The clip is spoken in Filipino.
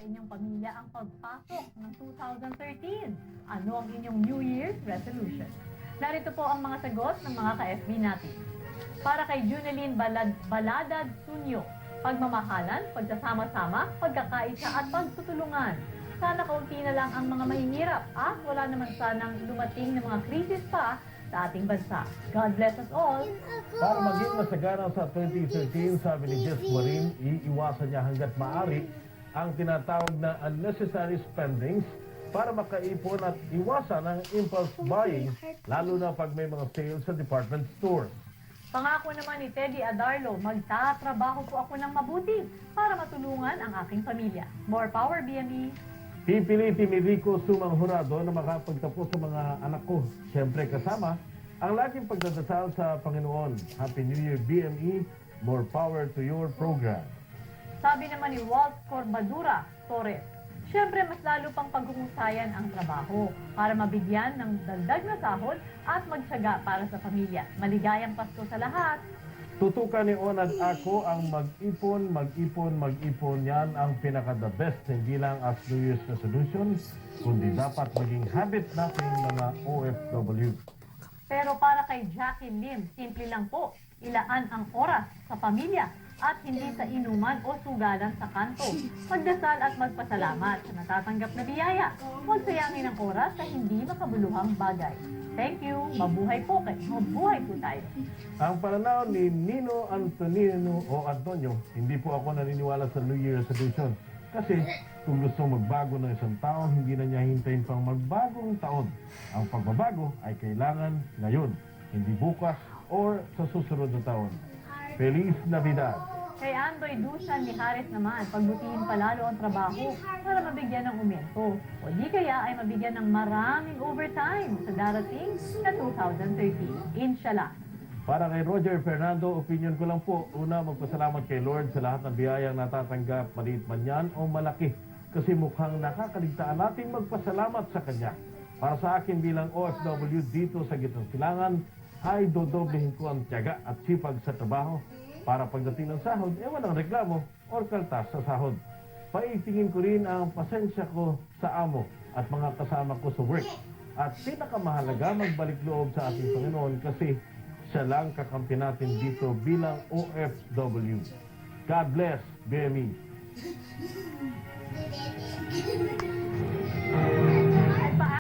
inyong pamilya ang pagpasok ng 2013? Ano ang inyong New Year's resolution? Narito po ang mga sagot ng mga ka-FB natin. Para kay Junelyn Baladad Sunyo, pagmamahalan, pagsasama-sama, pagkakaisa at pagtutulungan. Sana kaunti na lang ang mga mahihirap at wala naman sanang lumating ng mga krisis pa sa ating bansa. God bless us all. Para maging masagana sa 2013, sabi ni Jess Marin, iiwasan niya hanggat maaari ang tinatawag na unnecessary spendings para makaipon at iwasan ang impulse buying, lalo na pag may mga sales sa department stores. Pangako naman ni Teddy Adarlo, magtatrabaho po ako ng mabuti para matulungan ang aking pamilya. More power, BME! Pipiliti ni Rico Sumang Jurado na makapagtapos sa mga anak ko. Siyempre kasama ang laging pagdadasal sa Panginoon. Happy New Year, BME. More power to your program. Sabi naman ni Walt Corbadura Torres, siyempre mas lalo pang paghuhusayan ang trabaho para mabigyan ng dagdag na sahod at magtiyaga para sa pamilya. Maligayang Pasko sa lahat! Tutukan ni Onad ako ang mag-ipon, mag-ipon, mag-ipon. Yan ang pinaka-the best, hindi lang as New Year's resolution, kundi dapat maging habit natin mga OFW. Pero para kay Jackie Lim, simple lang po, ilaan ang oras sa pamilya at hindi sa inuman o sugalan sa kanto. Magdasal at magpasalamat sa natatanggap na biyaya. Huwag sayangin ang oras sa hindi makabuluhang bagay. Thank you. Mabuhay po kayo. Mabuhay po tayo. Ang pananaw ni Nino Antonio, hindi po ako naniniwala sa New Year resolution. Kasi kung gusto magbago ng isang tao, hindi na niya hintayin pang magbagong taon. Ang pagbabago ay kailangan ngayon, hindi bukas or sa susunod na taon. Feliz Navidad! Kay Andoy Dusan ni Harris naman, pagbutihin palalo ang trabaho para mabigyan ng umento. O di kaya ay mabigyan ng maraming overtime sa darating na 2013. Inshallah. Para kay Roger Fernando, opinion ko lang po, una magpasalamat kay Lord sa lahat ng biyayang natatanggap, maliit man yan o malaki. Kasi mukhang nakakaligtaan nating magpasalamat sa Kanya. Para sa akin bilang OFW dito sa Gitnang Silangan, ay dodoblehin ko ang tiyaga at sipag sa trabaho. Para pagdating ng sahod, walang reklamo o kaltas sa sahod. Paitingin ko rin ang pasensya ko sa amo at mga kasama ko sa work. At pinakamahalaga, magbalik loob sa ating Panginoon kasi siya lang kakampi natin dito bilang OFW. God bless, BME.